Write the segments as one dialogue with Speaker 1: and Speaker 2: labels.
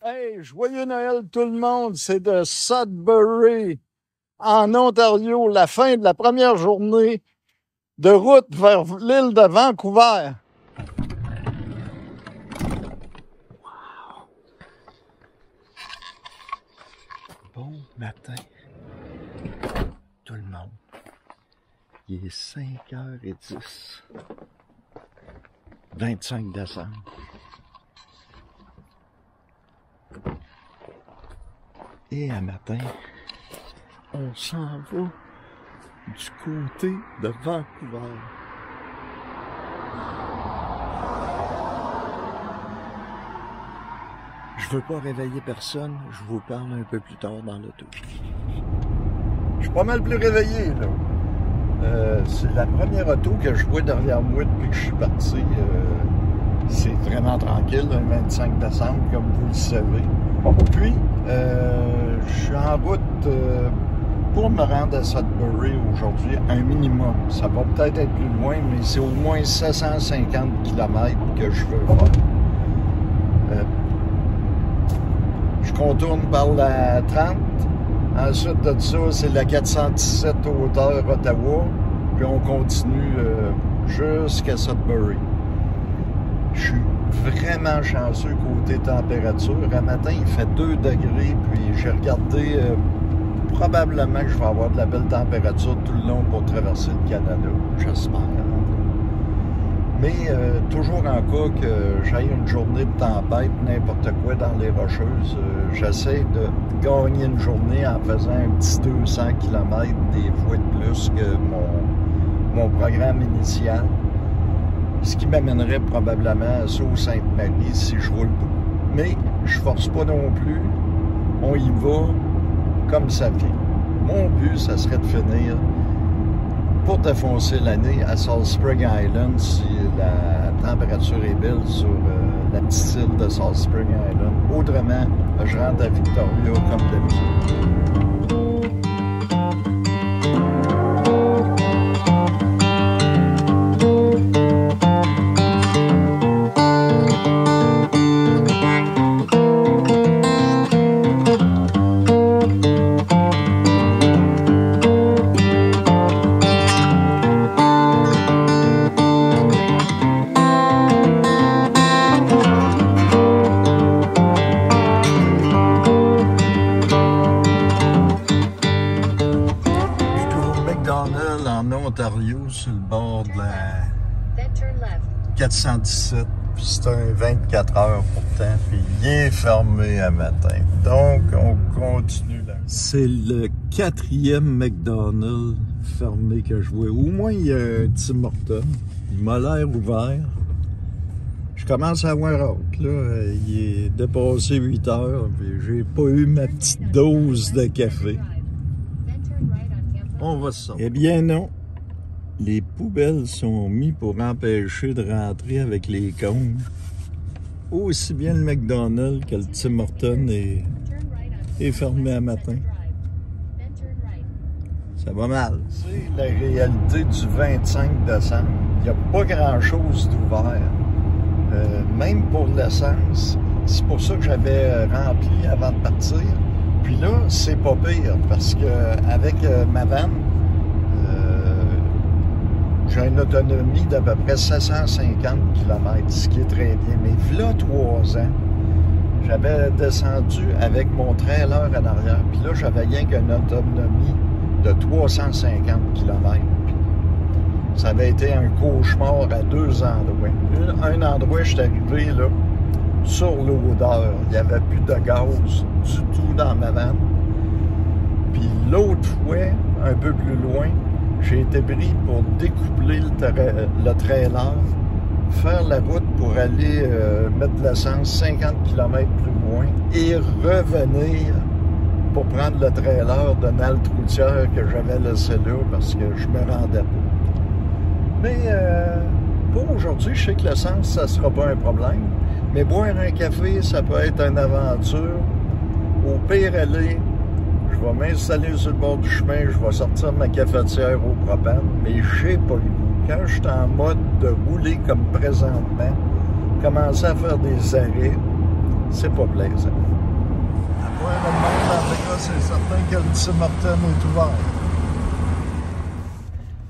Speaker 1: Hey, joyeux Noël tout le monde, c'est de Sudbury, en Ontario, la fin de la première journée de route vers l'île de Vancouver. Wow. Bon matin, tout le monde. Il est 5h10, 25 décembre. Et un matin, on s'en va du côté de Vancouver. Je veux pas réveiller personne, je vous parle un peu plus tard dans l'auto. Je suis pas mal plus réveillé, là. C'est la première auto que je vois derrière moi depuis que je suis parti. C'est vraiment tranquille, le 25 décembre, comme vous le savez. Puis, je suis en route pour me rendre à Sudbury aujourd'hui, un minimum. Ça va peut-être être plus loin, mais c'est au moins 750 km que je veux faire. Je contourne par la 30. Ensuite de ça, c'est la 417 hauteur Ottawa. Puis on continue jusqu'à Sudbury. Je suis vraiment chanceux côté température. Un matin, il fait 2 degrés, puis j'ai regardé, probablement que je vais avoir de la belle température tout le long pour traverser le Canada, j'espère. Mais toujours en cas que j'aille une journée de tempête, n'importe quoi dans les Rocheuses, j'essaie de gagner une journée en faisant un petit 200 km, des fois de plus que mon programme initial. Ce qui m'amènerait probablement à Sault-Sainte-Marie si je roule pas. Mais je force pas non plus. On y va comme ça vient. Mon but, ça serait de finir pour défoncer l'année à Salt Spring Island si la température est belle sur la petite île de Salt Spring Island. Autrement, je rentre à Victoria comme d'habitude. Ontario, sur le bord de la 417, puis c'est un 24 heures pourtant, puis il est fermé à matin. Donc, on continue là. C'est le 4e McDonald's fermé que je vois. Au moins, il y a un Tim Hortons. Il m'a l'air ouvert. Je commence à avoir hâte, là. Il est dépassé 8 heures, puis j'ai pas eu ma petite dose de café. On va sortir. Eh bien non. Les poubelles sont mises pour empêcher de rentrer avec les cônes. Aussi bien le McDonald's que le Tim Hortons est fermé à matin. Ça va mal. C'est la réalité du 25 décembre. Il n'y a pas grand-chose d'ouvert. Même pour l'essence. C'est pour ça que j'avais rempli avant de partir. Puis là, c'est pas pire parce que avec ma vanne, j'ai une autonomie d'à peu près 750 km, ce qui est très bien. Mais voilà 3 ans, j'avais descendu avec mon trailer en arrière. Puis là, j'avais rien qu'une autonomie de 350 km. Ça avait été un cauchemar à 2 endroits. Un endroit, je suis arrivé là, sur l'odeur. Il n'y avait plus de gaz du tout dans ma vanne. Puis l'autre fois, un peu plus loin, j'ai été pris pour découpler le trailer, faire la route pour aller mettre de l'essence 50 km plus loin et revenir pour prendre le trailer d'une halte routière que j'avais laissé là parce que je me rendais pas. Mais pour aujourd'hui, je sais que l'essence, ça sera pas un problème. Mais boire un café, ça peut être une aventure. Au pire aller, je vais m'installer sur le bord du chemin, je vais sortir ma cafetière au propane, mais j'ai pas le goût. Quand je suis en mode de rouler comme présentement, commencer à faire des arrêts, c'est pas plaisant. Après le monde, en tout cas, c'est certain que le Tim Hortons est ouvert.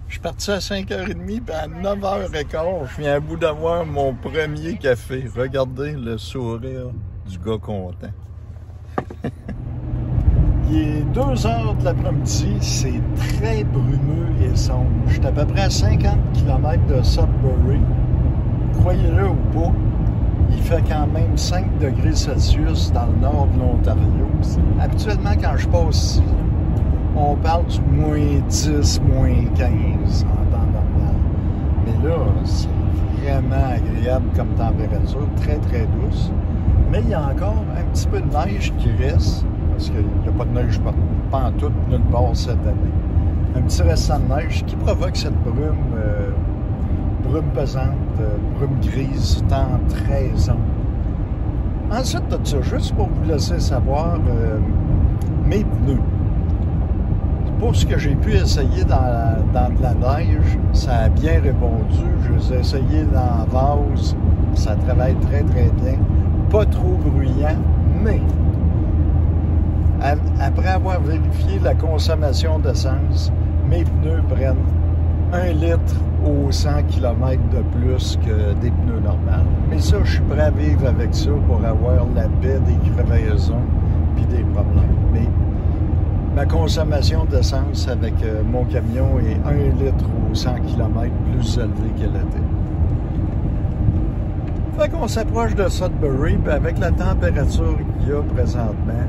Speaker 1: Je suis parti à 5h30, puis à 9h15, je viens à bout d'avoir mon premier café. Regardez le sourire du gars content. Il est 2h de l'après-midi, c'est très brumeux et sombre. Je suis à peu près à 50 km de Sudbury. Croyez-le ou pas, il fait quand même 5 degrés Celsius dans le nord de l'Ontario. Habituellement, quand je passe ici, on parle du moins 10, moins 15 en temps normal. Mais là, c'est vraiment agréable comme température, très très douce. Mais il y a encore un petit peu de neige qui reste, parce qu'il n'y a pas de neige pantoute nulle part cette année. Un petit restant de neige qui provoque cette brume pesante, brume grise, temps très sombre. Ensuite de ça, juste pour vous laisser savoir, mes pneus. Pour ce que j'ai pu essayer dans de la neige, ça a bien répondu. Je les ai essayés dans la vase, ça travaille très très bien. Pas trop bruyant, mais après avoir vérifié la consommation d'essence, mes pneus prennent 1 litre aux 100 km de plus que des pneus normaux. Mais ça, je suis prêt à vivre avec ça pour avoir la paix des crevaisons puis des problèmes. Mais ma consommation d'essence avec mon camion est 1 litre aux 100 km plus élevée qu'elle était. Fait qu'on s'approche de Sudbury, puis avec la température qu'il y a présentement,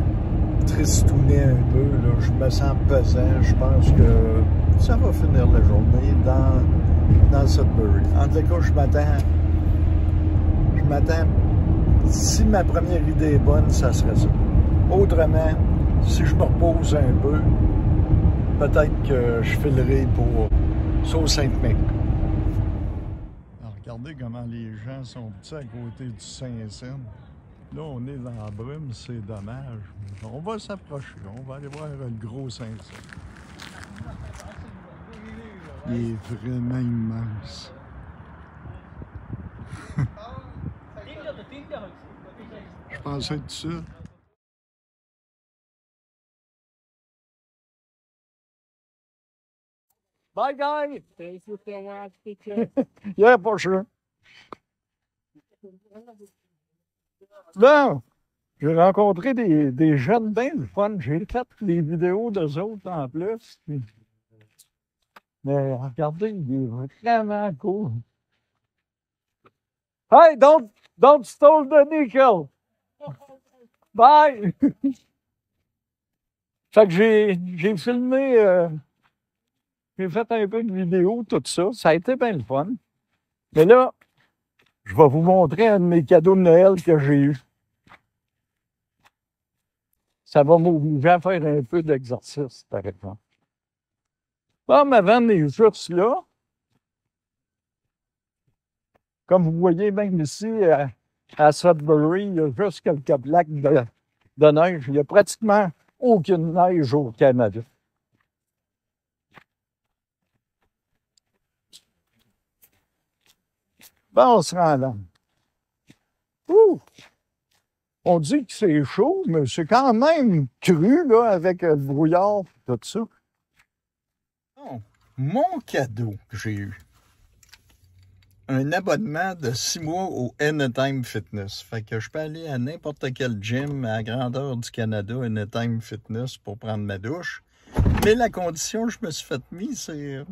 Speaker 1: tristounet un peu, là, je me sens pesant, je pense que ça va finir la journée dans Sudbury. En tout cas, je m'attends, si ma première idée est bonne, ça serait ça. Autrement, si je me repose un peu, peut-être que je filerai pour Sault-Sainte-Marie. Regardez comment les gens sont petits à côté du Saint-Saëns. Là, on est dans la brume, c'est dommage. On va s'approcher, on va aller voir le gros Saint-Saëns. Il est vraiment immense. Je pensais être ça.
Speaker 2: Bye, guys. Thank you so much, teacher.
Speaker 1: Yeah, for sure. Là, j'ai rencontré des jeunes bien le fun. J'ai fait des vidéos d'eux autres en plus. Puis... Mais regardez, il est vraiment cool. Hey, don't steal the nickel. Bye. Fait que j'ai filmé, j'ai fait un peu de vidéo, tout ça. Ça a été bien le fun. Mais là, je vais vous montrer un de mes cadeaux de Noël que j'ai eu. Ça va m'obliger à faire un peu d'exercice, par exemple. Bon, ma vanne est juste là. Comme vous voyez, même ici, à Sudbury, il y a juste quelques plaques de neige. Il n'y a pratiquement aucune neige au Canada. Bon, on se rend là. Ouh! On dit que c'est chaud, mais c'est quand même cru, là, avec le brouillard et tout ça. Bon, mon cadeau que j'ai eu. Un abonnement de 6 mois au Anytime Fitness. Fait que je peux aller à n'importe quel gym à la grandeur du Canada, Anytime Fitness, pour prendre ma douche. Mais la condition que je me suis fait mise, c'est...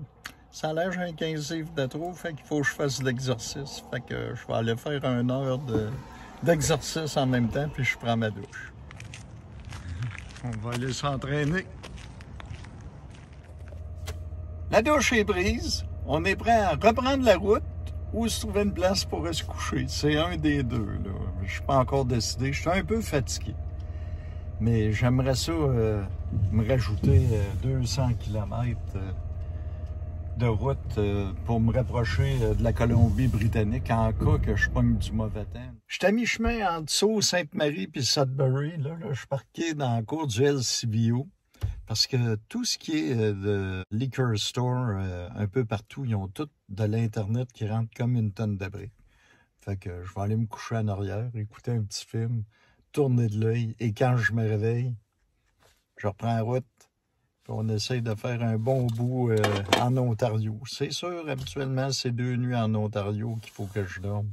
Speaker 1: Ça a l'air un 15 livres de trop, fait qu'il faut que je fasse de l'exercice. Fait que je vais aller faire 1 heure d'exercice en même temps, puis je prends ma douche. On va aller s'entraîner. La douche est prise. On est prêt à reprendre la route ou se trouver une place pour se coucher. C'est un des deux, là. Je suis pas encore décidé. Je suis un peu fatigué. Mais j'aimerais ça me rajouter 200 km de route pour me rapprocher de la Colombie-Britannique en cas que je pogne du mauvais temps. Je suis à mi-chemin entre Sault-Sainte-Marie et Sudbury. Là, je suis parqué dans la cour du LCBO parce que tout ce qui est de liquor store, un peu partout, ils ont tout de l'Internet qui rentre comme une tonne de briques. Fait que je vais aller me coucher en arrière, écouter un petit film, tourner de l'œil. Et quand je me réveille, je reprends la route. Puis on essaye de faire un bon bout en Ontario. C'est sûr, habituellement, c'est 2 nuits en Ontario qu'il faut que je dorme.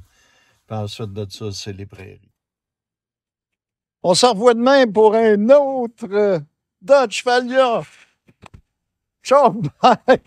Speaker 1: Puis ensuite de ça, c'est les prairies. On se revoit demain pour un autre Dodge Valia. Ciao, bye!